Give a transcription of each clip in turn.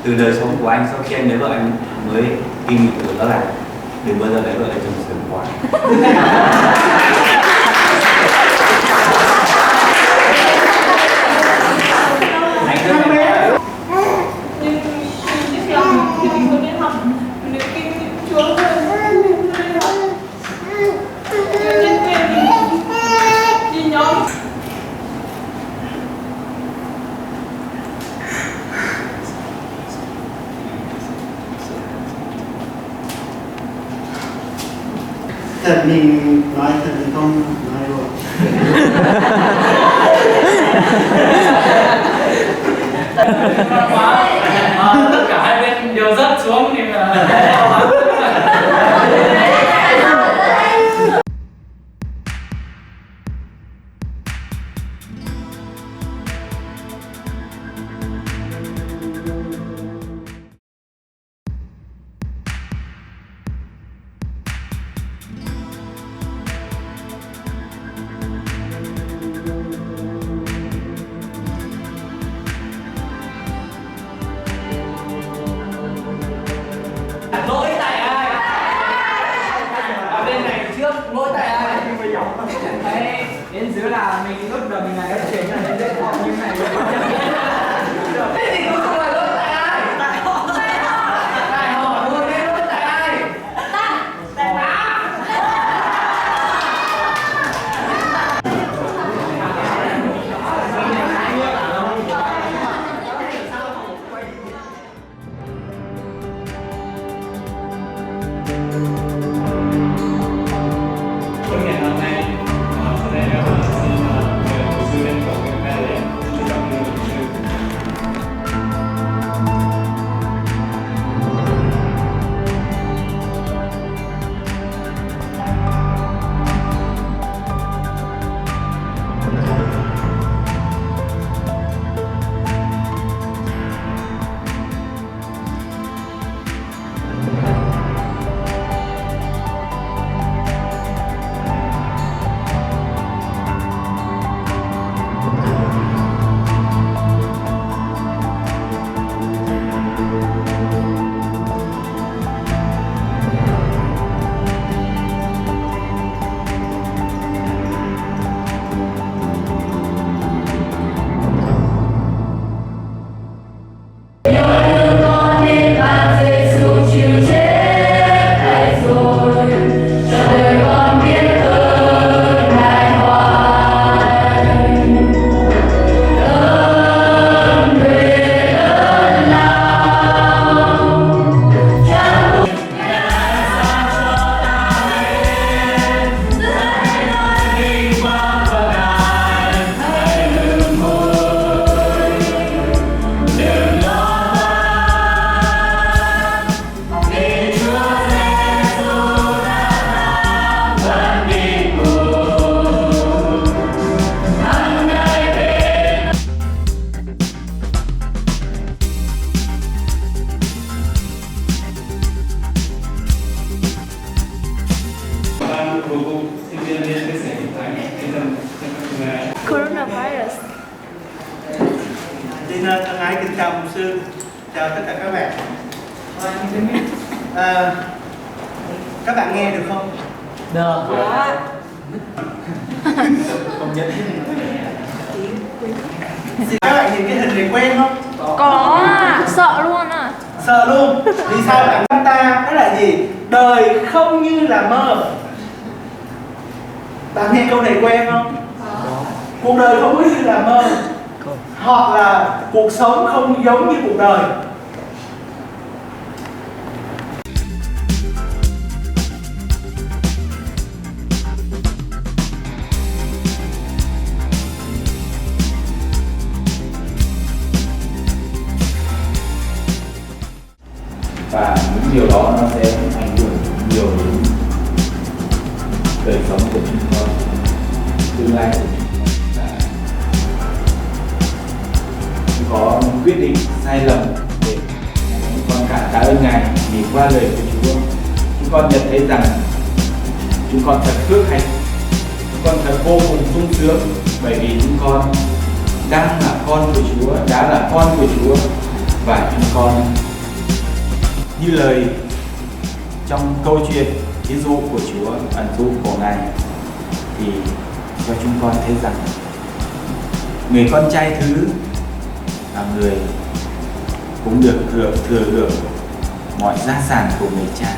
Từ đời sống của anh sau khi anh lấy vợ anh mới kinh nghiệm được đó là đừng bao giờ lấy vợ lấy chồng sớm quá. Anh rất mẹ. Nhưng khi học thì mình muốn đi học nếu kinh nghiệm chúa rồi mình đi học nên về đi nhóm. Thật mình nói thật mình không nói rồi. Tất cả hai bên đều rớt xuống thì là lỗi tại ai? Ở bên này trước lỗi tại ai? Đấy, đến dưới là mình lúc đầu mình là cái chuyện là đến họ như này. Thế thì cuối cùng là lỗi tại ai? Tại họ. Tại họ luôn, thế lỗi tại ai? Tại bà. Hôm nay hôm nay sau đây xin mời cô sư đến cộng với các để chủ động đưa cô sư. Coronavirus. Xin thân ái kính chào mục sư, chào tất cả các bạn. Các bạn nghe được không? Được. Không nhận thức. Các bạn nhìn cái hình này quen không? Có sợ luôn à. Sợ luôn. Vì sao bạn ta đó là gì? Đời không như là mơ. Bạn nghe câu này quen không? Cuộc đời không có như là mơ. Hoặc là cuộc sống không giống như cuộc đời. Và những điều đó nó sẽ ảnh hưởng nhiều đến đời sống của chúng con, tương lai của chúng con. Chúng có những quyết định sai lầm để chúng con cảm ơn Ngài vì qua lời của Chúa chúng con nhận thấy rằng chúng con thật phước hạnh, chúng con thật vô cùng sung sướng bởi vì chúng con đang là con của Chúa, đã là con của Chúa và chúng con như lời trong câu chuyện ví dụ của Chúa, ẩn dụ của Ngài, thì cho chúng con thấy rằng người con trai thứ là người cũng được thừa hưởng mọi gia sản của người cha.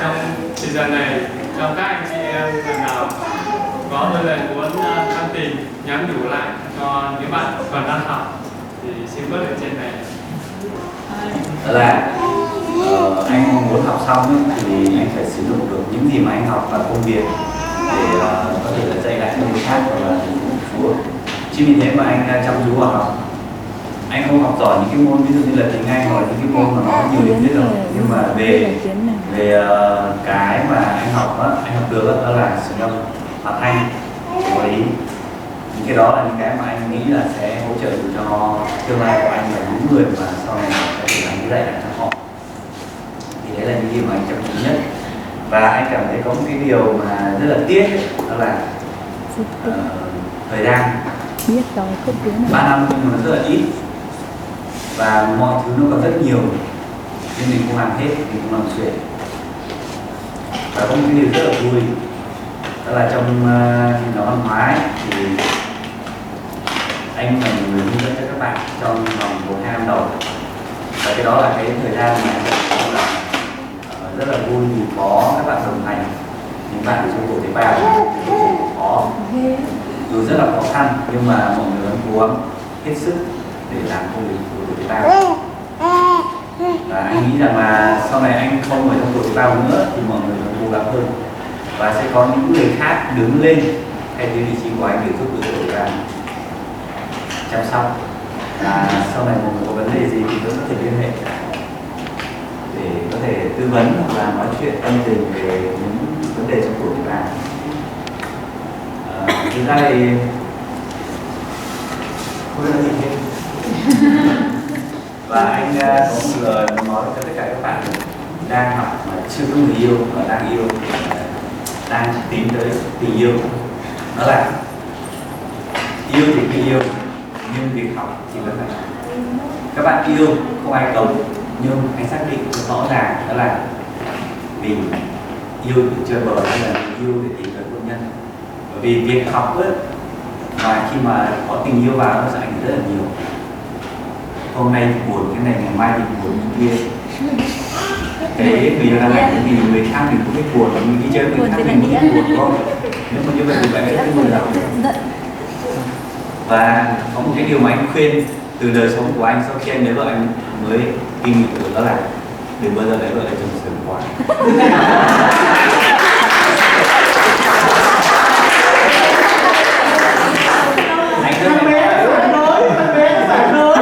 Trong season này, trong các anh chị em lần nào có đôi lời muốn thân tình nhắn nhủ lại cho những bạn còn đang học thì xin bớt ở trên này. Đó là anh muốn học xong ấy, thì anh phải sử dụng được những gì mà anh học vào công việc để có thể là dạy lại cho người khác hoặc là Chúa. Chính vì thế mà anh chăm chú vào học. Anh không học giỏi những cái môn ví dụ như là tiếng Anh hoặc là những cái môn mà nó nhiều điểm biết đâu, nhưng mà về cái mà anh học đó, anh học được đó là sử dụng phát thanh của ý. Những cái đó là những cái mà anh nghĩ là sẽ hỗ trợ cho tương lai của anh và những người mà sau này sẽ thể làm cái dạy lại cho họ. Thì đấy là những điều mà anh chăm chú nhất. Và anh cảm thấy có một cái điều mà rất là tiếc ấy, đó là thời gian 3 năm nhưng mà nó rất là ít và mọi thứ nó còn rất nhiều nhưng mình không làm hết, mình không làm xuyên. Và có một cái điều rất là vui đó là trong nhóm văn hóa ấy, thì anh là người hướng dẫn cho các bạn trong vòng 1-2 năm đầu. Và cái đó là cái thời gian mà anh là rất là vui vì có các bạn đồng hành, những bạn ở trong tổ tế bào khó dù rất là khó khăn nhưng mà mọi người vẫn cố gắng hết sức để làm công việc của tổ tế bào. Và anh nghĩ rằng là sau này anh không ở trong tổ tế bào nữa thì mọi người vẫn cố gắng hơn và sẽ có những người khác đứng lên thay thế vị trí của anh để giúp đỡ tổ tế bào chăm sóc. Và sau này mọi người có vấn đề gì thì vẫn có thể liên hệ để có thể tư vấn hoặc là nói chuyện tâm tình về những vấn đề trong tổ tế bào. Thực ra thì không biết nói gì thêm. Và anh có một lời muốn nói cho tất cả các bạn đang học mà chưa có người yêu và đang yêu, đang tìm tới tình yêu. Đó là yêu thì cứ yêu nhưng việc học thì vẫn phải học. Các bạn yêu không ai cấm nhưng anh xác định rõ ràng đó là mình yêu để chơi bời hay là yêu để tìm tới hôn nhân. Bởi vì việc học ấy, mà khi mà có tình yêu vào nó sẽ ảnh hưởng rất là nhiều. Hôm nay thì buồn cái này, ngày mai thì buồn cái kia. Cái mình đang ảnh hưởng thì người khác mình cũng biết buồn, mình đi chơi người khác mình cũng biết buồn không? Nếu mà như vậy thì bạn sẽ thấy mừng lắm. Và có một cái điều mà anh khuyên từ đời sống của anh sau khi anh lấy vợ, anh mới kinh nghiệm được, đó là đừng bao giờ lấy vợ lấy chồng sớm quá. Anh rất Thằng bé nó phản đối, thằng bé nó phản đối.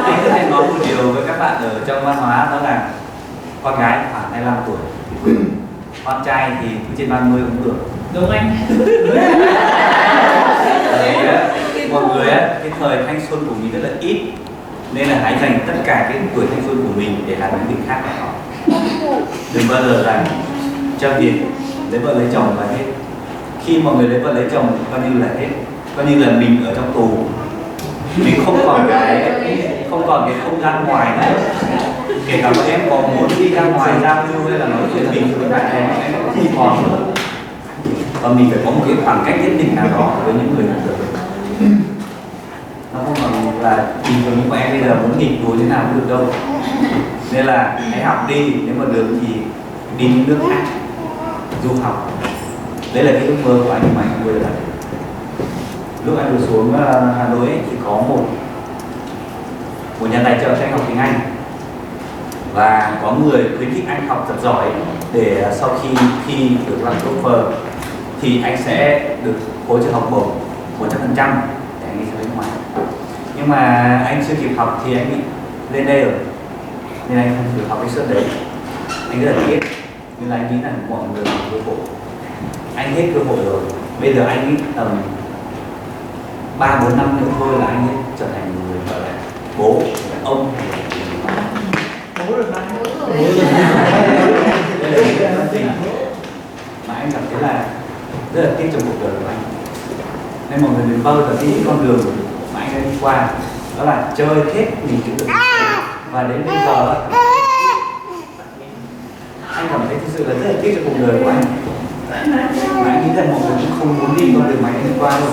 anh rất hay nói một điều với các bạn ở trong văn hóa, đó là con gái khoảng 25 tuổi thì cưới, con trai thì cứ trên 30 cũng được. Đúng anh. Đấy, mọi người á, cái thời thanh xuân của mình rất là ít, nên là hãy dành tất cả cái tuổi thanh xuân của mình để làm những việc khác của họ. Đừng bao giờ rằng cho việc lấy vợ lấy chồng là hết. Khi mọi người lấy vợ lấy chồng coi như là hết, coi như là mình ở trong tù, mình không còn cái không gian ngoài nữa. Kể cả các em có muốn đi ra ngoài giao lưu hay là nói chuyện mình với bạn em cũng không còn nữa. Và mình phải có một cái khoảng cách nhất định nào đó với những người khác. Nó không còn là bình thường như bọn em bây giờ muốn nghịch đùa thế nào cũng được đâu. Nên là hãy học đi, nếu mà được thì đi những nước khác du học. Đấy là cái ước mơ của anh mà anh vừa là. Lúc anh vừa xuống Hà Nội ấy, thì có một nhà tài trợ cho anh học tiếng Anh, và có người khuyến khích anh học thật giỏi để sau khi thi được làm TOEFL thì anh sẽ được hỗ trợ học bổng 100% để anh đi sang bên ngoài. Nhưng mà anh chưa kịp học thì anh bị lên đây rồi, nên anh không được học cái suất đấy. Anh rất là tiếc, nhưng là anh nghĩ là mọi người có cơ hội. Anh hết cơ hội rồi, bây giờ anh nghĩ tầm 3-4 năm nữa thôi là anh ấy trở thành một người gọi là bố, ông. Bố rồi mà. Đây là những cái tình mà anh cảm thấy là rất là tiếc trong cuộc đời của anh. Nên mọi người đừng bao giờ đi những con đường mà anh đã đi qua, đó là chơi hết mình cái đường và đến bây giờ anh cảm thấy thực sự là rất là tiếc cho cuộc đời của anh. Mà anh nghĩ rằng mọi người cũng không muốn đi con đường mà anh đi qua đâu.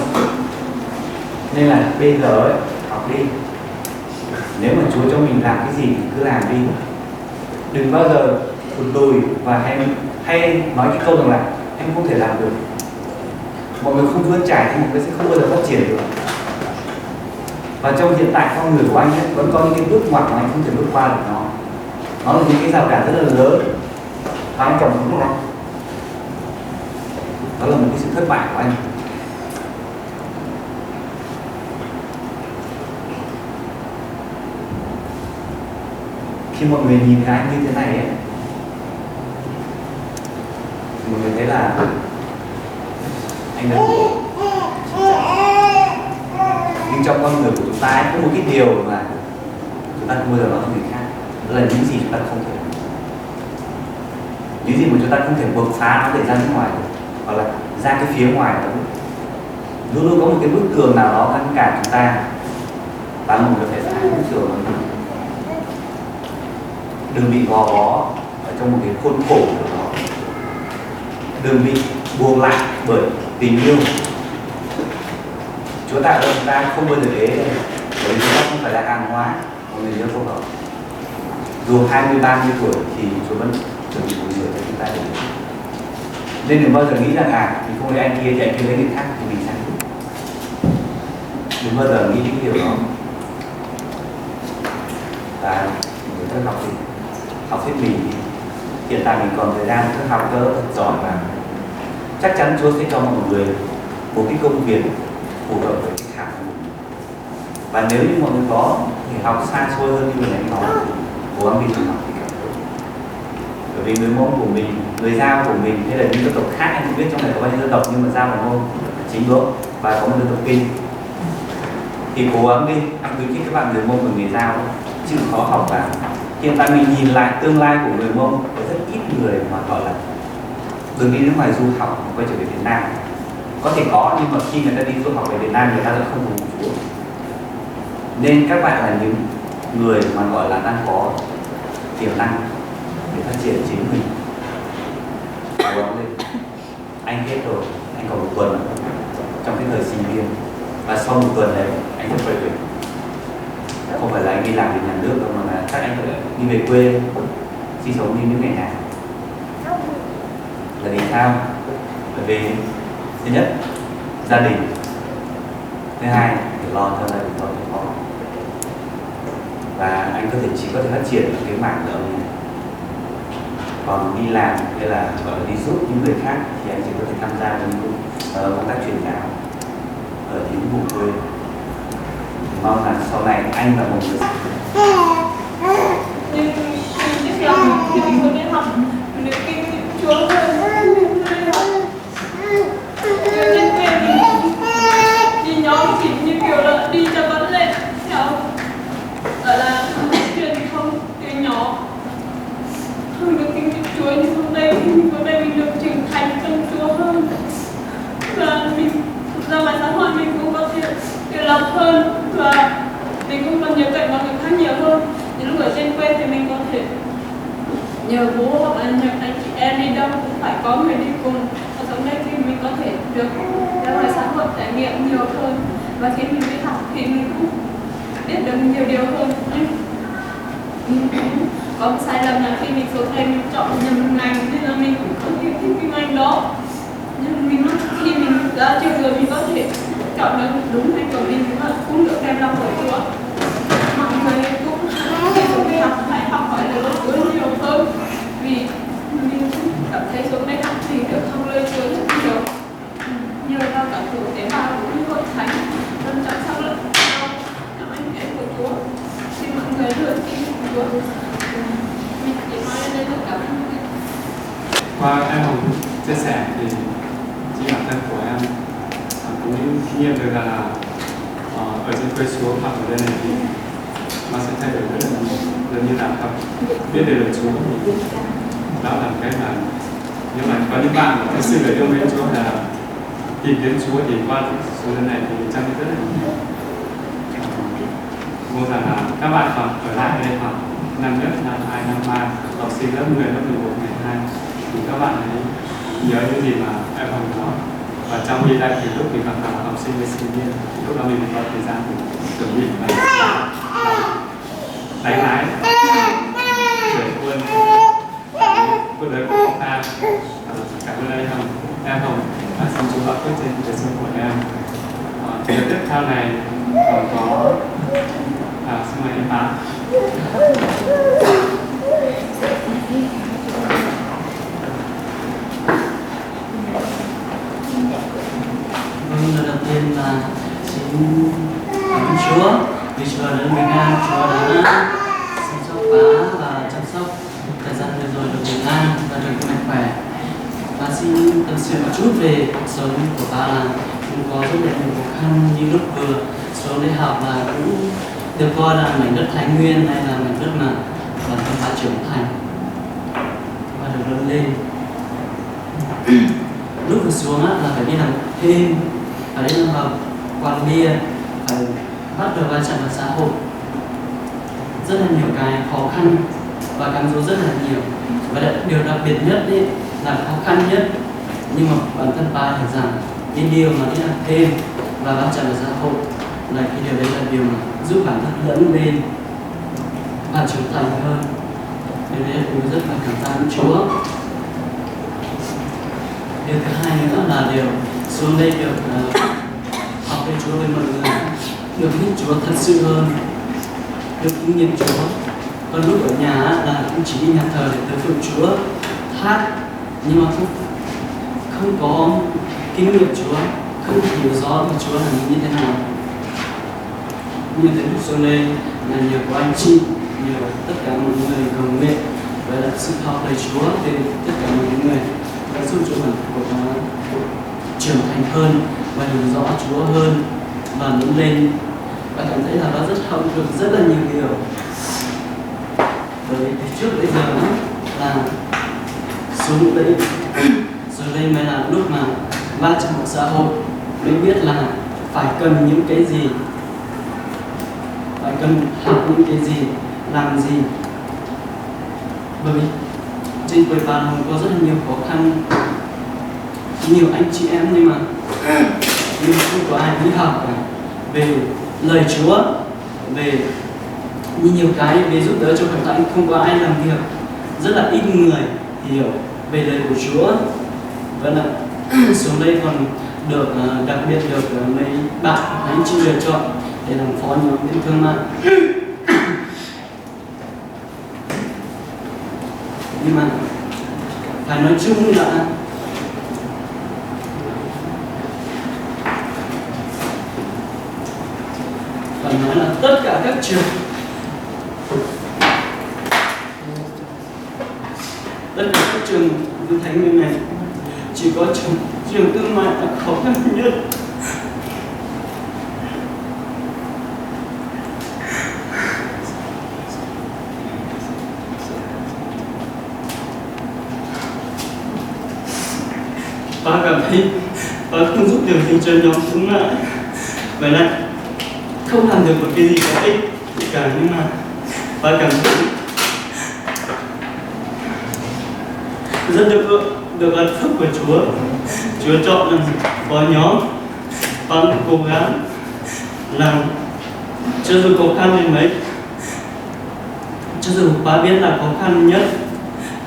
Nên là bây giờ ấy, học đi. Nếu mà Chúa cho mình làm cái gì thì cứ làm đi. Đừng bao giờ thụt lùi và hay nói cái câu rằng là anh không thể làm được. Mọi người không vươn trải thì mọi người sẽ không bao giờ phát triển được. Và trong hiện tại con người của anh ấy, vẫn có những cái bước ngoặt mà anh không thể bước qua được nó. Nó là những cái rào cản rất là lớn. Và anh cảm thấy là đó là một cái sự thất bại của anh. Khi mọi người nhìn thấy anh như thế này ấy, mọi người thấy là anh đã nhưng trong con người của chúng ta ấy, có một cái điều mà chúng ta không bao giờ nói với người khác, đó là những gì chúng ta không thể, những gì mà chúng ta không thể bộc phá nó để ra bên ngoài hoặc là ra cái phía ngoài đó. Luôn luôn có một cái bức tường nào đó ngăn cản chúng ta, và mọi người phải phá bức tường đó. Đừng bị gò bó ở trong một cái khuôn khổ của nó, đừng bị buông lại bởi tình yêu. Chúa tạo ra chúng ta không bao giờ ế đâu, bởi vì chúng ta không phải là hàng hóa, mọi người nhớ câu đó. Dù 20-30 tuổi thì Chúa vẫn chuẩn bị một người cho chúng ta được. Nên đừng bao giờ nghĩ rằng mình không lấy anh kia thì anh kia lấy người khác thì mình sang. Đừng bao giờ nghĩ những điều đó. Và người ta học gì? Học hết mình. Hiện tại mình còn thời gian thức học rất giỏi, và chắc chắn Chúa sẽ cho mọi người một cái công việc phù hợp với cái khả năng của mình. Và nếu như mọi người có thì học xa xôi hơn như mình nói, cố gắng đi học thì càng tốt. Bởi vì người Mông của mình, người Dao của mình hay là những dân tộc khác, anh không biết trong này có bao nhiêu dân tộc, nhưng mà Dao và Mông chính gốc và có một dân tộc Kinh thì cố gắng đi. Anh khuyến khích các bạn người Mông và người Dao chịu khó học. Và hiện tại mình nhìn lại tương lai của người Mông, có rất ít người mà gọi là đừng đi nước ngoài du học quay trở về Việt Nam. Có thể có, nhưng mà khi người ta đi du học về Việt Nam, người ta sẽ không cùng Chúa. Nên các bạn là những người mà gọi là đang có tiềm năng để phát triển chính mình. Anh hết rồi, anh còn một tuần trong cái thời sinh viên, và sau một tuần này anh sẽ quay về. Không phải là anh đi làm về nhà nước đâu, mà là chắc anh phải đi về quê sinh sống đi những ngày nào. Là vì sao? Bởi vì thứ nhất gia đình, thứ hai phải lo cho gia đình, lo cho con, và anh chỉ có thể phát triển ở cái mảng của ông này. Còn đi làm hay là gọi là đi giúp những người khác thì anh chỉ có thể tham gia vào những công tác truyền giáo ở những vùng quê. Mong là sau này anh là một người nhưng trước khi học thì mình muốn đi học mình được kinh nghiệm Chúa hơn. Trên quê mình đi nhóm chỉ như kiểu là đi cho vấn lên theo gọi là truyền không từ nhỏ, không được kinh nghiệm Chúa. Nhưng hôm nay mình được trưởng thành trong Chúa hơn, và mình ra ngoài xã hội mình cũng có thể tự lập hơn, và mình cũng còn nhớ cậy mọi người khác nhiều hơn. Những lúc ở trên quê thì mình có thể nhờ bố hoặc là nhờ anh chị em đi đâu cũng phải có người đi cùng. Và sống đây thì mình có thể được ra ngoài xã hội trải nghiệm nhiều hơn, và khi mình đi học thì mình cũng biết được nhiều điều hơn. Nhưng có một sai lầm là khi mình xuống đây mình chọn nhầm ngành nên là mình cũng không yêu thích cái ngành đó. Nhưng khi mình ra trường rồi mình có thể chọn được đúng ngành của mình và cũng được đem lòng của Chúa. Mọi người cũng khi xuống đây học phải học hỏi lời Chúa nhiều hơn, vì mình cảm thấy xuống đây học thì được học lời Chúa rất nhiều, nhờ vào cả chủ tế bào cũng như hội thánh luôn chăm sóc lẫn nhau trong anh em của Chúa. Thì mọi người luôn tin Chúa. Mình chỉ nói lên đây tất cả. Qua em Hồng chia sẻ thì chính bản thân của em cũng kinh nghiệm được là ở trên quê xuống hoặc ở đây này thì nó sẽ thay đổi rất là nhiều. Giống như là học biết được lời Chúa thì đó là cái mà, nhưng mà có những bạn thực sự là yêu mến Chúa là tìm đến Chúa thì qua số lần này thì trang rất là nhiều. Mong rằng là các bạn còn ở lại đây học năm nhất, năm 2, năm 3, học sinh lớp 10, lớp 11, 12 thì các bạn hãy nhớ những gì mà em Hồng nói. Và trong khi đây thì lúc mình còn là học sinh với sinh viên, lúc đó mình có thời gian để chuẩn bị và đánh lái để quân đời của chúng ta. Cảm ơn em Hồng và xin Chúa bảo phước trên đời sống của em. Điều tiếp theo này còn có xin mời em Tám. Lời đầu tiên là xin cảm ơn Chúa vì Chúa đã đến với Nga, Chúa đã chăm sóc bá và chăm sóc thời gian vừa rồi được bình an và được mạnh khỏe. Và xin tâm sự một chút về cuộc sống của bá là cũng có rất là nhiều khó khăn, như lúc vừa xuống đây học là cũng được coi là mảnh đất Thái Nguyên hay là mảnh đất mà bản thân bá trưởng thành và được lớn lên. Lúc vừa xuống là phải đi làm thêm, phải đi làm vào quán bia, phải bắt đầu va chạm vào xã hội, rất là nhiều cái khó khăn và cám dỗ rất là nhiều. Và điều đặc biệt nhất đấy là khó khăn nhất, nhưng mà bản thân ba hiểu rằng cái điều mà đi làm thêm và va chạm vào xã hội là cái điều đấy là điều mà giúp bản thân lẫn lên và trưởng thành hơn. Điều đấy là điều rất là cảm tạ Chúa. Điều thứ hai nữa là điều xuống đây được học với Chúa với mọi người, được biết Chúa thật sự hơn, được kinh nghiệm Chúa. Còn lúc ở nhà là cũng chỉ đi nhà thờ để thờ phượng Chúa, hát, nhưng mà không có kinh nghiệm Chúa, không hiểu rõ về Chúa là như thế nào. Như thế lúc xuống đây là nhờ của anh chị, nhờ tất cả mọi người cầu nguyện và là sự học lời Chúa từ tất cả mọi người đã giúp cho mình của trưởng thành hơn và hiểu rõ Chúa hơn và lớn lên, và cảm thấy là nó rất học được rất là nhiều điều. Bởi từ trước đến giờ là xuống đây rồi đây mới là lúc mà va chạm vào xã hội mới biết là phải cần những cái gì, phải cần học những cái gì, làm gì. Bởi vì trên quê Phan Hồng có rất là nhiều khó khăn, nhiều anh chị em nhưng mà không có ai đi học cả về lời Chúa, về nhiều cái về giúp đỡ cho các bạn, không có ai làm việc, rất là ít người hiểu về lời của Chúa. Và là xuống đây còn được đặc biệt được mấy bạn anh chị lựa chọn để làm phó nhóm bên thương mại. Nhưng mà phải nói chung là phải nói là tất cả các trường Thái Nguyên này chỉ có trường thương mại là khó khăn nhất. Ba cảm thấy ba không giúp được gì cho nhóm thương mại, vậy lại không làm được một cái gì có ích cả, nhưng mà ba cảm thấy rất được ơn phước của Chúa chọn làm phó nhóm. Con cố gắng làm cho dù khó khăn đến mấy, cho dù ba biết là khó khăn nhất,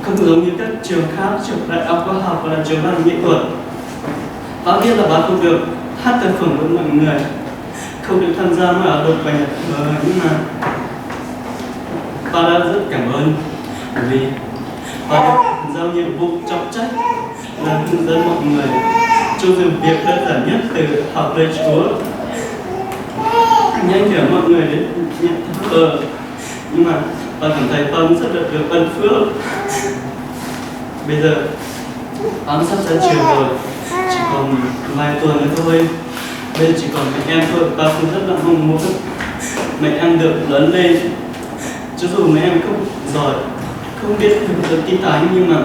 không giống như các trường khác, trường đại học khoa học hoặc là trường văn nghệ thuật. Ba biết là ba không được hát tác phẩm với mọi người, không được tham gia mọi hoạt động bài nhạc, nhưng mà ba đã rất cảm ơn vì ba được giao nhiệm vụ trọng trách là hướng dẫn mọi người cho dù việc đơn giản nhất từ học lời Chúa, nhanh chóng mọi người đến nhận thờ. Nhưng mà ba cảm thấy con rất được ân phước. Bây giờ con sắp ra trường rồi, chỉ còn vài tuần nữa thôi. Bây giờ chỉ còn mẹ em thôi. Ba cũng rất là mong muốn mẹ em được lớn lên, cho dù mẹ em không giỏi, không biết được kinh thánh, nhưng mà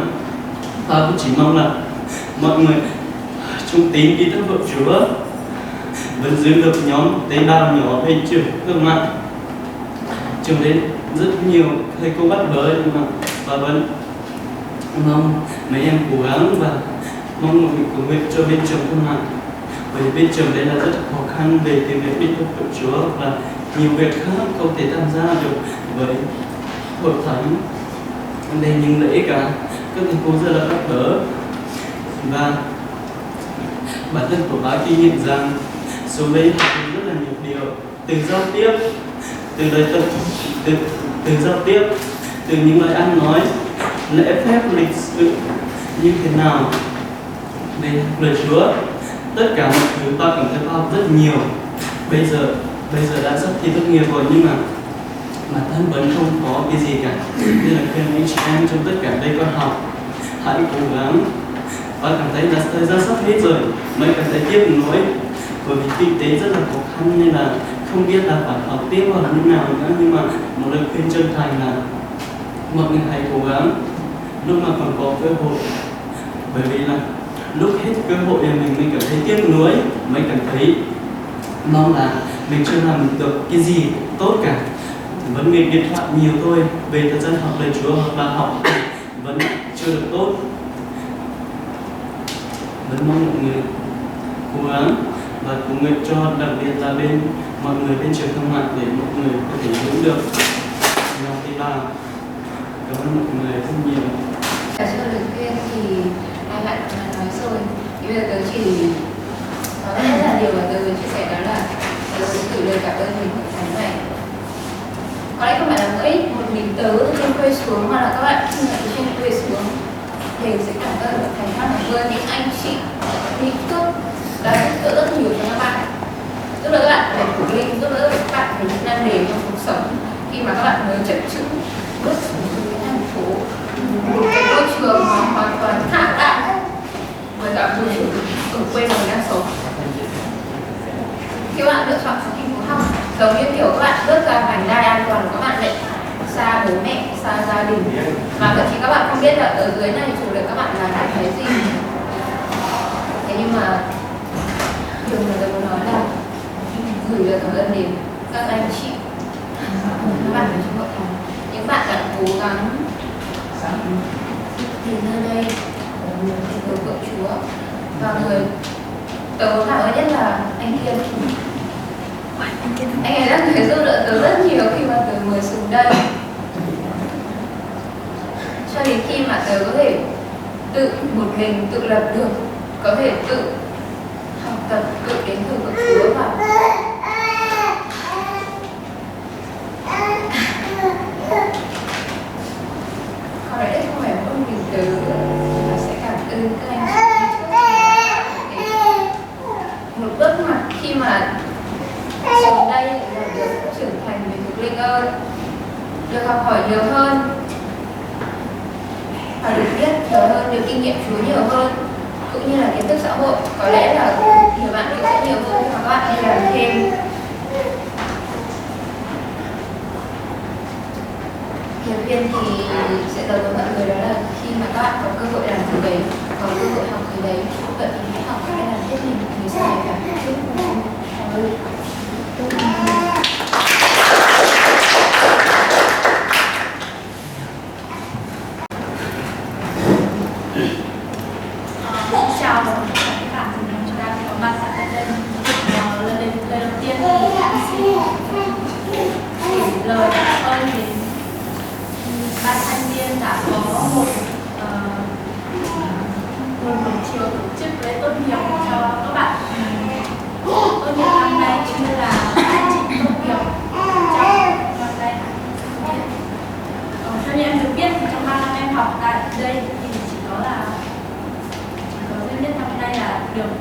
ba cũng chỉ mong là mọi người trung tín đi theo vợ Chúa, vẫn giữ được nhóm tế bào nhỏ bên trường thương mại. Trường đến rất nhiều thầy cô bắt bớ, nhưng mà ba vẫn mong mấy em cố gắng và mong mọi người cầu nguyện cho bên trường thương mại, bởi bên trường đấy là rất khó khăn về tìm việc đi theo vợ Chúa và nhiều việc khác không thể tham gia được với hội thánh. Đây những lễ cả các thầy cô rất là bắt bớ, và bản thân của bác kinh nghiệm rằng số đây học rất là nhiều điều, từ giao tiếp, từ lời tập, từ giao tiếp, từ những lời ăn nói, lễ phép, lịch sự như thế nào về lời Chúa, tất cả mọi thứ ba cảm thấy ba học rất nhiều. Bây giờ đã sắp thi tốt nghiệp rồi, nhưng mà bản thân vẫn không có cái gì cả, nên là khuyên anh chị em trong tất cả đây con học hãy cố gắng. Ba cảm thấy là thời gian sắp hết rồi mới cảm thấy tiếc nuối, bởi vì kinh tế rất là khó khăn nên là không biết là phải học tiếp hoặc là như nào nữa. Nhưng mà một lời khuyên chân thành là mọi người hãy cố gắng lúc mà còn có cơ hội, bởi vì là lúc hết cơ hội thì mình cảm thấy tiếc nuối, mới cảm thấy mong là mình chưa làm được cái gì tốt cả, vẫn nghiện điện thoại nhiều thôi. Về thời gian học lời Chúa hoặc là học vẫn chưa được tốt. Vẫn mong mọi người cố gắng và cầu nguyện cho, đặc biệt là bên mọi người bên trường thương mại, để mọi người có thể hiểu được nhau tế bào. Cảm ơn mọi người rất nhiều. Cho lời khuyên thì hai bạn đã nói rồi, thì bây giờ tớ chỉ nói rất là điều mà tớ chia sẻ, đó là tớ gửi lời cảm ơn mình hội thánh này. Có lẽ không phải là một mình tớ trên quê xuống, mà là các bạn khi mà trên quê xuống đều sẽ cảm ơn hội thánh Phát Hải Vươn, những anh chị đi trước đã giúp đỡ rất nhiều cho các bạn, giúp đỡ các bạn về thủ linh, giúp đỡ các bạn về những nan đề trong cuộc sống khi mà các bạn mới chậm chững bước xuống cái thành phố, một cái môi trường hoàn toàn khác lạ với cả môi trường ở quê mình đang sống. Khi các bạn lựa chọn học kinh học, giống như kiểu các bạn bước ra vành đai an toàn của các bạn lại xa bố mẹ, xa gia đình, mà thậm chí các bạn không biết là ở dưới này chủ được các bạn là làm cái gì. Thế nhưng mà điều mà tôi muốn nói là gửi lời cảm ơn đến các anh chị, các bạn ở trong hội thánh, những bạn đã cố gắng thì nơi đây người vợ Chúa, và người tớ cảm ơn nhất là anh Kiên. Anh ấy đã giúp đỡ tớ rất nhiều khi mà tớ mới xuống đây, cho đến khi mà tớ có thể tự một mình tự lập được có thể tự học tập, tự đến thờ của Chúa và có lẽ không phải mỗi mình tớ mà sẽ cảm ơn các anh chị một bước ngoặt khi mà xuống đây là được trưởng thành về thuộc linh ơn, được học hỏi nhiều hơn và được biết nhiều hơn, được kinh nghiệm Chúa nhiều hơn, cũng như là kiến thức xã hội. Có lẽ là nhiều bạn cũng sẽ nhiều hơn và các bạn đi làm thêm. Hiệp viên thì sẽ nói với mọi người đó là khi mà các bạn có cơ hội làm thứ đấy, có cơ hội học thứ đấy, vậy thì hãy học và hãy làm hết mình thì sau này cảm thấy chút chào các bạn, chúng ta có mặt tại đây. Lần đầu tiên thì em xin gửi lời cảm ơn đến ban thanh niên đã có một buổi chiều tổ chức lễ tốt nghiệp cho các bạn tốt nghiệp năm nay, cũng như là anh chị tốt nghiệp trong năm nay. Theo như em được biết thì trong 3 năm em học tại đây thì chỉ có duy nhất năm nay là được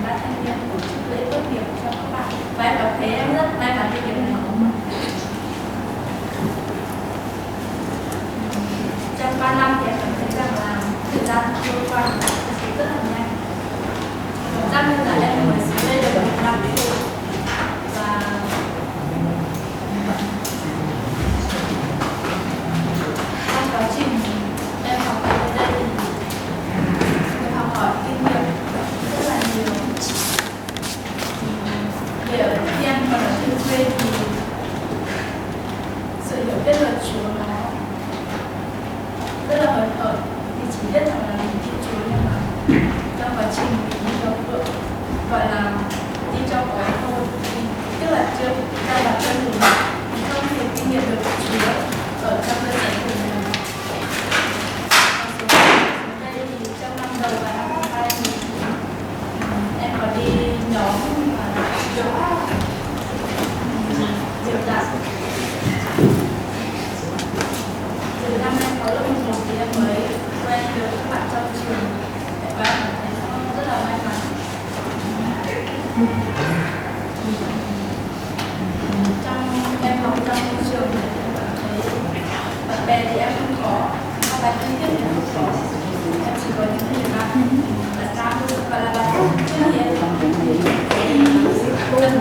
ban thanh niên tổ chức lễ tốt nghiệp cho các bạn, và em cảm thấy em rất may mắn vì điều này. Trong 3 năm thì em cảm thấy rằng là thời gian trôi qua rất là nhanh. Cảm giác như là em mới xuống đây được 1 năm thôi. Và trong quá trình em học ở đây thì em học hỏi kinh nghiệm rất là nhiều. Để khi em còn ở trên quê thì sự hiểu biết luật Chúa nó rất là hời hợt, thì chỉ biết rằng là mình tin Chúa, nhưng mà trong quá trình mình đi cho vợ gọi là đi cho có thôi, tức là chưa ra bản thân mình không thể kinh nghiệm được Chúa ở trong cơ thể của mình. Ở đây thì trong năm đầu và năm thứ hai thì em có đi nhóm và diệu đạo. Từ năm em có lớp 11 thì em mới quen được các bạn trong trường và em thấy nó rất là may mắn. Em học trong môi trường thì em cảm thấy bạn bè thì em không có, các bạn thân thiết thì em không có, em chỉ có những người bạn ra và là bạn thân thiết, tâm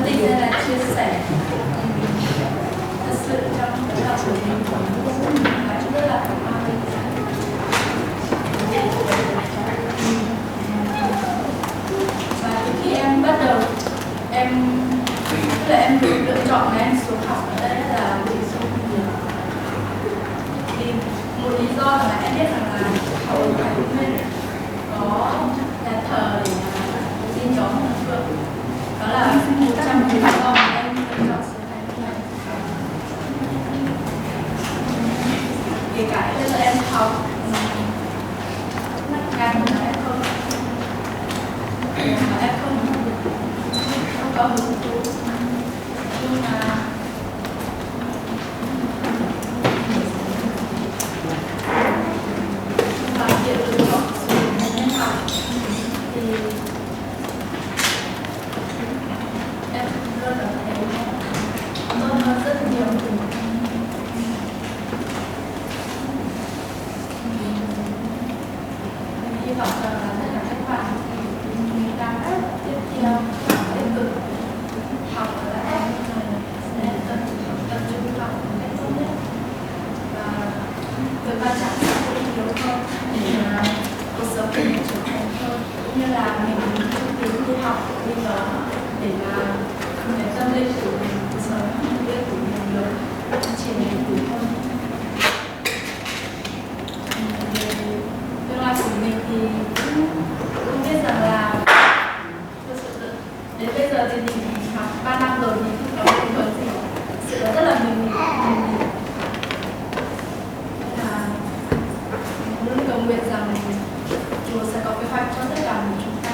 tình hay là chia sẻ. Thật sự trong cái học của mình rất là cảm ơn. Và từ khi em bắt đầu em được lựa chọn là em xuống học ở đây là vì số nhiều. Thì một lý do là em biết rằng là học ở Hải Nguyên có nhà thờ để tin nhóm thờ phượng, đó là một trong những lý do mà em lựa chọn xuống Hải Nguyên. Kể cả bây giờ em học ngành mà em không có hứng thú, nhưng mà bằng việc lựa chọn em học thì em luôn cảm thấy tốt hơn rất nhiều. Hy vọng rằng là tất cả các bạn thì mình đang tiếp theo tiếp tục học ở đây sẽ tập trung học một cách tốt nhất, và việc quan trọng sẽ cũng nhiều hơn để cuộc sống của mình trưởng thành hơn, cũng như là mình trung tín đi học bây giờ để mà cái tâm linh của mình, cuộc sống biết của mình được phát triển đầy đủ hơn. Tương lai của mình thì cũng biết rằng là thực sự đến bây giờ thì mình học 3 năm rồi thì không có định hướng gì, sự rất là mình luôn cầu nguyện rằng Chúa sẽ có kế hoạch cho tất cả chúng ta,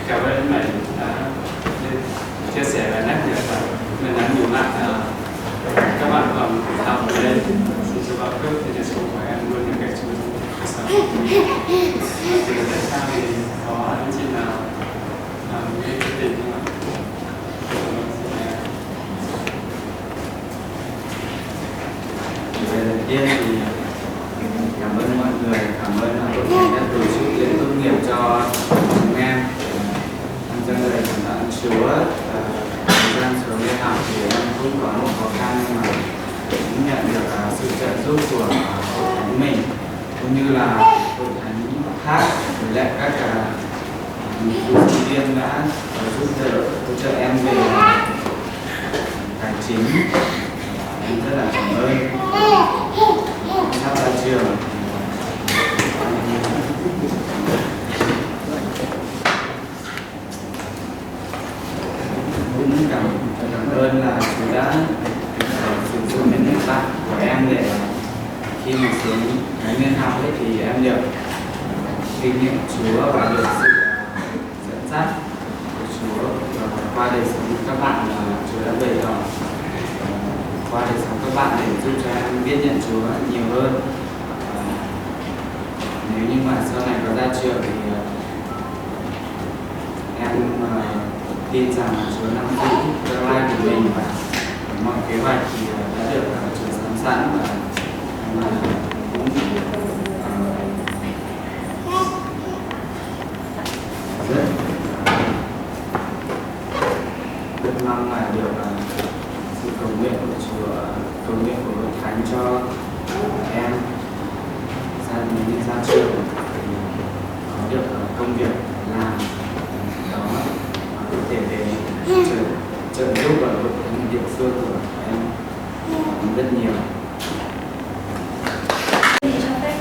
Cảm ơn mày đã chia sẻ và nhắc nhở mình đã nhiều lại các bạn còn học ở đây xin chúc bạn chúc thì số của em luôn những cái chú sống thì tại sao thì có anh chị nào làm cái quyết định không ạ? Về đầu tiên thì cảm ơn mọi người, cảm ơn hội thầy đã tổ chức lễ tốt nghiệp cho chúng em. Trong lời cảm ơn Chúa, thời gian xuống đi học thì em cũng có một khó khăn nhưng mà cũng nhận được sự trợ giúp của hội thánh mình cũng như là hội thánh khác với lại các sinh viên đã giúp đỡ hỗ trợ em về tài chính. Em rất là cảm ơn. Sắp ra trường cũng cảm ơn là Chúa đã sử dụng những người bạn của em để khi mà xuống cái niên học ấy thì em được kinh nghiệm Chúa và được sự dẫn dắt của Chúa và qua đời sống các bạn Chúa đã bày tỏ qua đời sống các bạn để giúp cho em biết nhận Chúa nhiều hơn. Nếu như mà sau này có ra trường thì em tin rằng Chúa nắm giữ tương lai của mình và mọi kế hoạch thì đã được Chúa sẵn sẵn và cũng rất mong là được sự cầu nguyện của Chúa, cầu nguyện của Hội Thánh cho em ra trường thì có được công việc làm đó có thể để trợ giúp ở Hội Thánh địa phương của em rất nhiều. Cho phép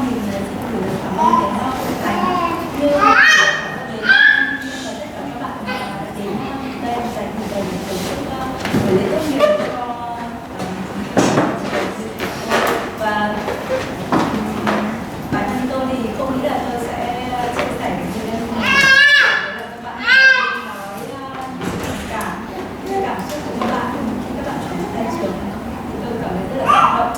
mình xin gửi lời cảm ơn đến Hội Thánh như tất cả các bạn đã đến đây dành thời gian để tổ chức buổi lễ tốt nghiệp cho và bản thân tôi thì không nghĩ là tôi sẽ chia sẻ với các bạn nói cảm xúc của các bạn khi các bạn chuyển ra trường thì tôi cảm thấy rất là cảm động.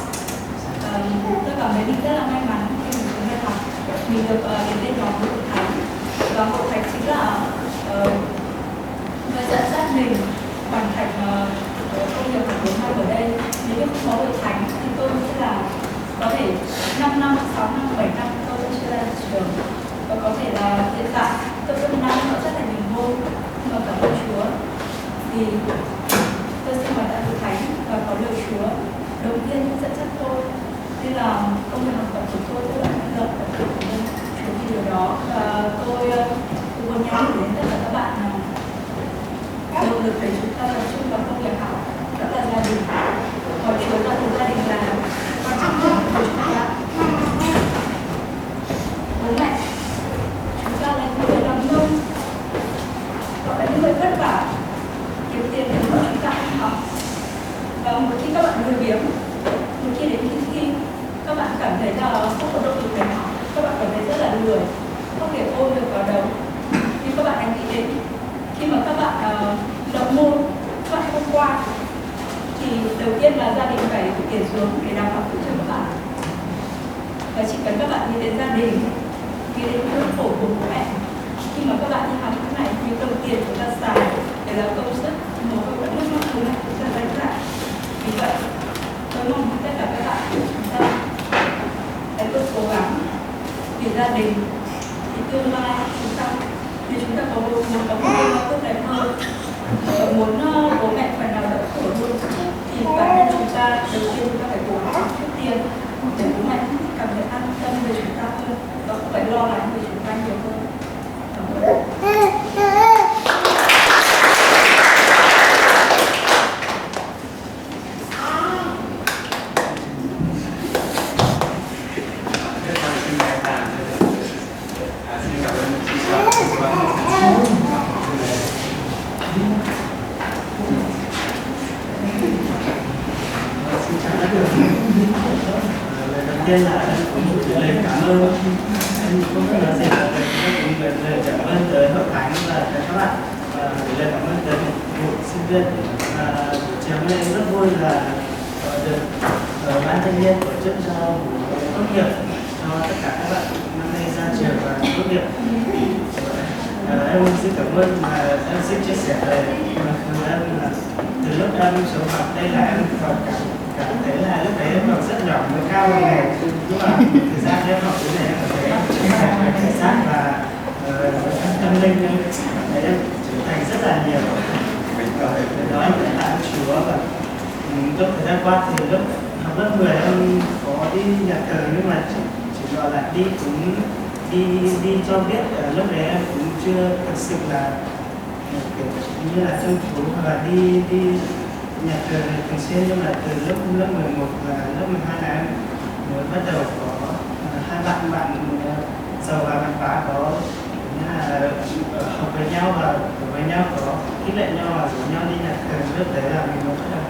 Tôi cảm thấy mình rất là may mắn khi mình xuống đại học mình được đến bên nhóm Hội Thánh và Hội Thánh chính là người dẫn dắt mình hoàn thành công việc của 4 năm ở đây. Nếu như không có Hội Thánh thì tôi nghĩ là có thể 5 năm, 6 năm, 7 năm tôi vẫn chưa ra trường và có thể là hiện tại tôi vẫn đang rất là nhiều môn nhưng mà cảm ơn Chúa vì tôi xin mời tại Hội Thánh và có lời Chúa đầu tiên dẫn dắt tôi nên là công việc học tập của tôi rất là năng động và cảm ơn Chúa vì điều đó và tôi muốn nhắn nhủ đến tất cả các bạn động lực để chúng ta tập trung vào công việc học đó là gia đình và Chúa là từ gia đình là quan trọng nhất của chúng ta. Bố mẹ chúng ta là những người làm nông, họ là những người vất vả kiếm tiền để giúp chúng ta ăn học và một khi các bạn lười biếng, một khi đến khi các bạn cảm thấy là không có động lực để học, các bạn cảm thấy rất là lười, không thể ôn được vào đầu nhưng các bạn hãy nghĩ đến khi mà các bạn đậu môn các bạn không qua thì đầu tiên là gia đình phải tiền xuống để đào học cho các bạn và chỉ cần các bạn nghĩ đến gia đình, nghĩ đến nỗi khổ của bố mẹ khi mà các bạn đi học cái này những đồng tiền chúng ta xài để là công sức mồ hôi và nước mắt chúng ta dành ra. Vì vậy tôi mong tất cả các bạn chúng ta hãy luôn cố gắng vì gia đình, vì tương lai chúng ta, vì chúng ta có muốn có một tương lai tốt đẹp hơn và muốn bố mẹ phải nào đỡ khổ hơn thì bản thân chúng ta đầu tiên chúng ta phải cố gắng trước tiên để bố mẹ cảm thấy an tâm về chúng ta hơn và không phải lo lắng về chúng ta nhiều hơn. Cảm ơn. Lời đầu tiên là cũng gửi lời cảm em không biết nói gì là cũng lời cảm ơn tới hội thánh và các bạn, và lời cảm ơn tới một sinh viên. Chiều nay em rất vui là được ban thanh niên tổ chức cho buổi tốt nghiệp cho tất cả các bạn năm nay ra trường và tốt nghiệp. Em xin cảm ơn mà em xin chia sẻ về em là từ lúc em sống học đây là em còn cảm thấy là lúc đấy em còn rất nhỏ mới cao hơn này, nhưng mà thời gian em học cái này em cảm thấy cảnh sát và tâm linh em cảm thấy em trưởng thành rất là nhiều. Từ đó em đã tạ Chúa, và trong thời gian qua thì lúc học lớp 10 em có đi nhà thờ, nhưng mà chỉ gọi là đi cũng đi cho biết. Lúc đấy em cũng chưa thực sự là kiểu như là trong chú hoặc là đi nhà thờ thường xuyên, nhưng mà từ lớp 11 và lớp 12 là em mới bắt đầu có hai bạn giàu và bạn phá có như là học với nhau và ở với nhau, có khích lệ nhau và rủ nhau đi nhà thờ. Lúc đấy là mình mới bắt đầu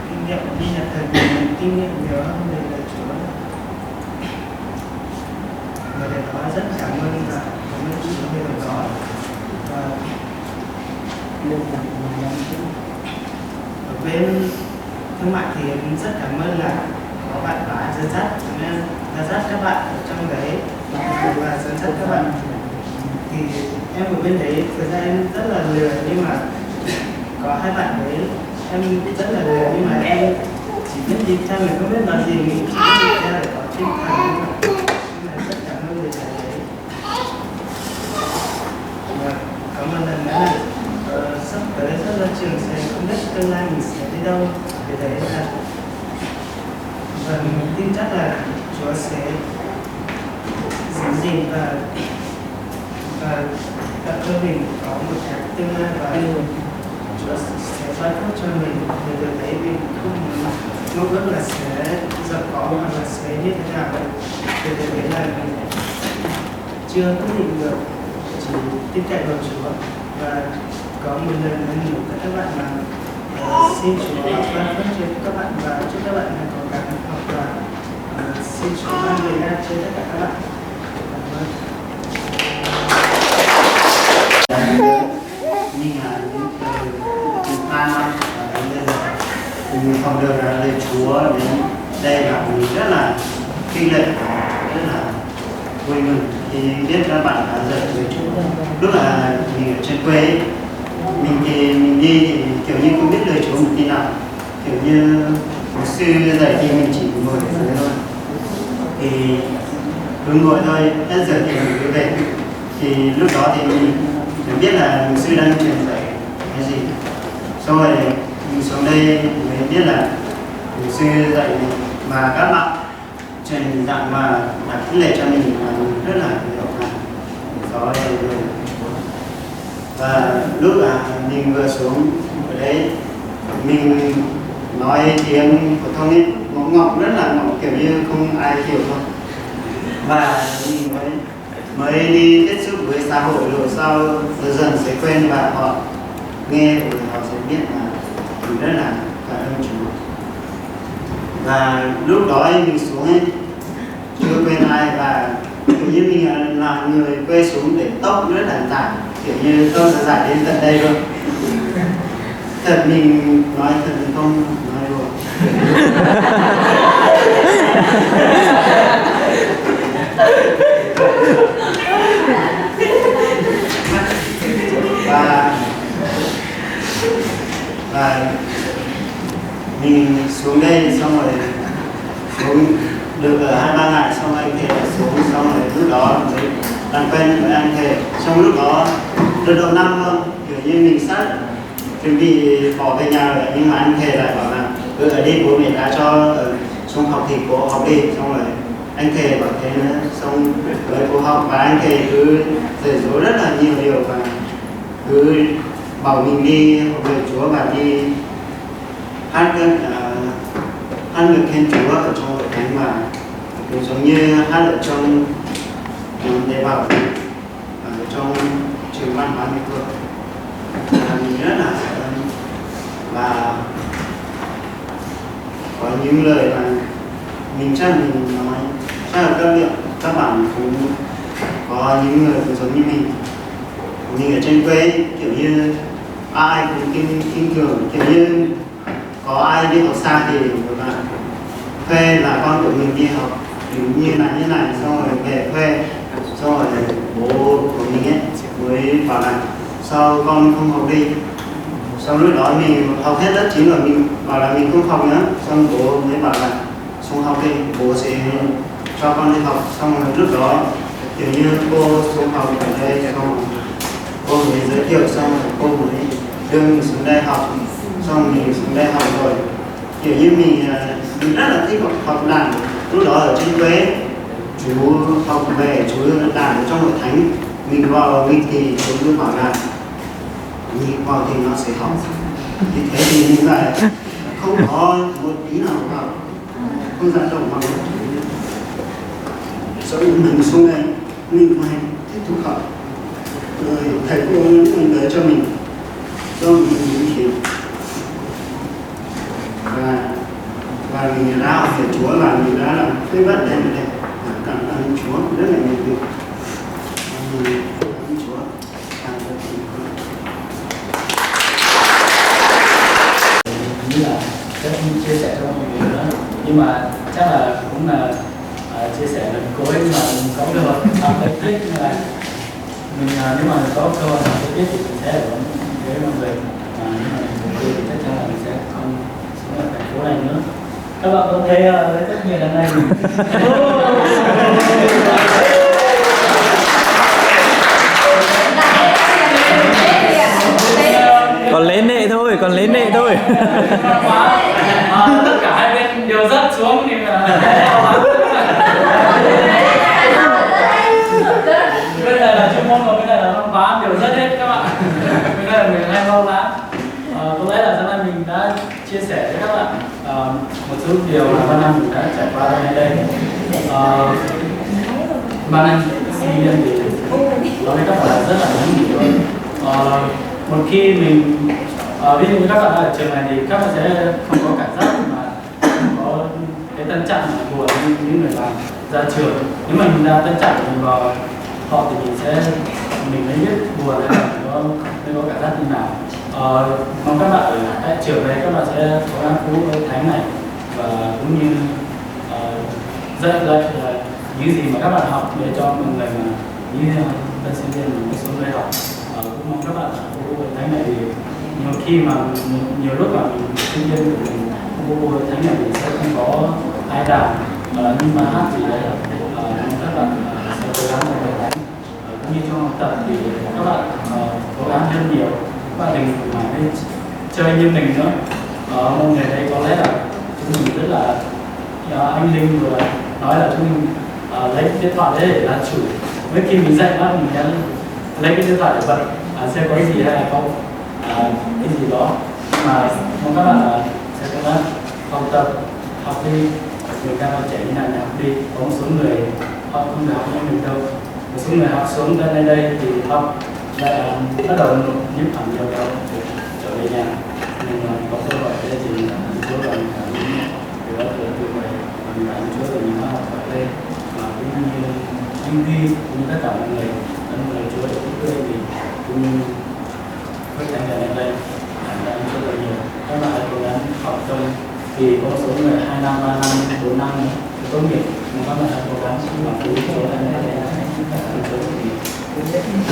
kinh nghiệm đi nhà thờ, mình kinh nghiệm nhiều hơn về lời Chúa. Và để đó rất cảm ơn Chúa về điều đó. Và ở bên thương mại thì em rất cảm ơn là có bạn đã dẫn dắt, nên dẫn dắt các bạn ở trong đấy và dẫn dắt các bạn. Thì em ở bên đấy thực ra em rất là lười, nhưng mà có hai bạn đấy em rất là lười, nhưng mà em chỉ biết đi theo, mình không biết nói gì, mình chỉ biết đi theo để có tinh thần. Nhưng mà rất cảm ơn người thầy đấy. Và cảm ơn lần nữa. Sắp tới rất là trường sẽ không biết tương lai mình sẽ đi đâu, để đấy là và mình tin chắc là Chúa sẽ giữ gìn và tạo cho mình có một cái tương lai, và Chúa sẽ ban phước cho mình. Để từ đấy mình không mong ước là sẽ giàu có hoặc là sẽ như thế nào. Để từ đấy là mình chưa quyết định được, chỉ tin cậy vào Chúa. Và có một lần em nhủ các bạn là xin Chúa ban phước cho các bạn và chúc các bạn có gắng học, và xin Chúa ban lời ra cho tất cả các bạn. Cảm ơn. Nhưng là những từ 3 năm ở đây là mình học được lời Chúa đến đây là mình rất là kinh lệ, rất là vui mừng khi biết các bạn đã dạy lời Chúa. Lúc là mình ở trên quê ấy, mình đi thì kiểu như không biết lời Chúa một tí nào, kiểu như một sư dạy thì mình chỉ ngồi ở dưới thôi, thì cứ ngồi thôi, hết giờ thì mình cứ về. Thì lúc đó thì mình biết là một sư đang truyền dạy cái gì, xong rồi mình xuống đây mới biết là một sư dạy mà các bạn truyền dạng mà đã khích lệ cho mình là mình rất là hiểu là đó đây rồi. Và lúc là mình vừa xuống ở đấy, mình nói tiếng phổ thông ấy, ngọng rất là ngọng, kiểu như không ai hiểu thôi. Và mình mới đi tiếp xúc với xã hội rồi sau dần dần sẽ quen, và họ nghe rồi họ sẽ biết là mình rất là cảm ơn Chúa. Và lúc đó mình xuống ấy chưa quen ai, và kiểu như mình là người quay xuống để tóc rất là dài, kiểu như tóc sẽ dài đến tận đây luôn. Thật mình nói thật, mình không nói đùa. Và mình xuống đây xong rồi xuống được ở 2-3 ngày, xong anh thầy xuống, xong rồi lúc đó mới làm quen với anh thầy. Trong lúc đó được độ năm luôn, kiểu như mình sát chuẩn bị bỏ về nhà rồi, nhưng mà anh thầy lại bảo là ở đây bố mẹ đã cho xuống học thì cô học đi. Xong rồi anh thầy bảo thế nữa, xong với cô học, và anh thầy cứ dạy dỗ rất là nhiều điều, và cứ bảo mình đi học lời Chúa và đi hát ngợi khen Chúa ở trong hội thánh, mà cũng giống như hát ở trong đề bảo ở trong trường văn hóa nghệ thuật. Mình rất là cảm ơn, và có những lời mà mình chắc mình nói chắc là các liệu các bạn cũng có những người cũng giống như mình ở trên quê kiểu như ai cũng kiên cường, kiểu như có ai đi học xa thì các bạn thuê là con của mình đi học như này xong rồi về thuê, xong rồi bố của mình ấy mới bảo là sao con không học đi. Sau lúc đó mình học hết lớp 9 rồi, mình bảo là mình không học nữa, xong bố mới bảo là xuống học đi, bố sẽ cho con đi học. Xong rồi lúc đó kiểu như cô xuống học ở đây, xong cô mới giới thiệu, xong rồi cô mới đưa mình xuống đây học, xong mình xuống đây học rồi kiểu như mình rất là thích học đàn. Lúc đó ở trên quê chú học về chú đàn ở trong hội thánh, mình vào nghịch thì chú cứ bảo là nhìn vào thì nó sẽ học, thì thế thì mình lại không có một tí nào vào, không dám động vào. Sau mình xuống đây mình phải tiếp tục học, rồi thầy cô mình tới cho mình những chuyện và mình đã học về Chúa và mình đã làm cái bất đây này, cảm ơn Chúa rất là nhiều việc. Cảm ơn Chúa. Như là các chia sẻ cho mọi người nữa, nhưng mà chắc là cũng là chia sẻ lần cuối mà mình có cơ hội học cái tiết như này, mình nếu mà có cơ hội học cái tiết thì mình sẽ ở với mọi người, nhưng mà thì chắc chắn là mình sẽ không sống ở thành phố này nữa. Các bạn có thấy rất nhiều lần này Còn lên nệ thôi, còn lên nệ thôi. Tất cả hai bên đều rất xuống thì là bên này là chuyên môn và bên này là văn hóa đều rất hết các bạn. Bên này là mình hay lo lắng. Có lẽ là hôm nay mình đã chia sẻ với các bạn một số điều mà Văn Anh mình đã trải qua ở đây. Văn Anh sinh viên thì nói với các bạn rất là đáng hiểu. Một khi mình ví dụ như các bạn ở trường này thì các bạn sẽ không có cảm giác mà không có cái tâm trạng của những người làm ra trường. Nếu mà mình đã tâm trạng của mình vào họ thì mình mới biết buồn hay là mới có cảm giác như nào. Mong các bạn ở tại trường này các bạn sẽ có năng cứu với thánh này và cũng như dạy là những gì mà các bạn học để cho mọi người mà như tân sinh viên mình xuống đây học. Cũng mong các bạn có buổi thánh này thì nhiều khi mà nhiều lúc mà mình sinh viên của mình không có buổi thánh này mình sẽ không có ai đảm, nhưng mà hát thì đây mong các bạn sẽ cố gắng vào buổi thánh, cũng như trong học tập thì các bạn cố gắng hơn nhiều, các bạn đừng mà nên chơi như mình nữa. Mọi người đây có lẽ là chúng mình rất là anh Linh vừa nói là chúng mình lấy điện thoại đấy để làm chủ. Với khi mình dạy nó mình sẽ lấy cái điện thoại để bật xem có gì hay là không, cái gì đó. Mà mong các bạn sẽ cố gắng học tập, học đi, người ta trẻ như này học đi. Có một số người họ không được học như mình đâu, một số người học xuống đến đây thì học lại bắt đầu nhiễm ẩm nhiều đâu để trở về nhà. Mình có cơ hội đây thì Chúa là mình cảm ơn điều đó từ người mình cảm ơn Chúa rồi mình học ở đây, mà cũng như anh Duy cũng như tất cả mọi người Chúa để giúp đỡ mình cũng như với thành ngày hôm nay cảm ơn Chúa rất nhiều. Các bạn hãy cố gắng học trong vì có số người 2 năm, 3 năm, 4 năm thì tốt nghiệp, mà các bạn hãy cố gắng làm cứu Chúa để Chúa rất nhiều.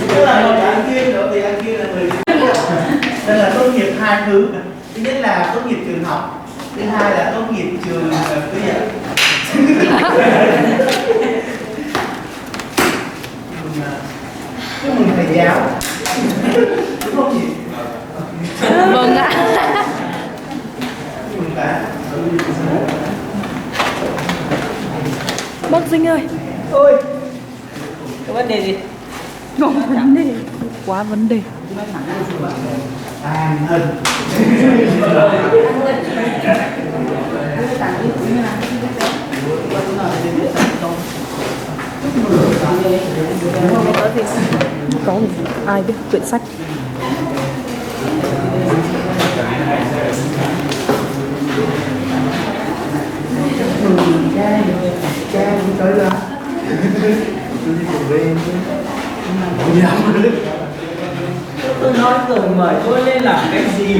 Tức là một anh kia nữa thì anh kia là người đây là tốt nghiệp 2 thứ. Thứ nhất là tốt nghiệp trường học, thứ hai là tốt nghiệp trường tư dạy. Chúc mừng thầy giáo. Đúng không nhỉ? Vâng ạ. Bác Dinh ơi. Ôi, có vấn đề gì? Không vấn đề. Quá vấn đề. tàn hình Có ai biết quyển sách. cha cũng tới ra tôi đi cùng bên Tôi nói rồi mời tôi lên làm cái gì?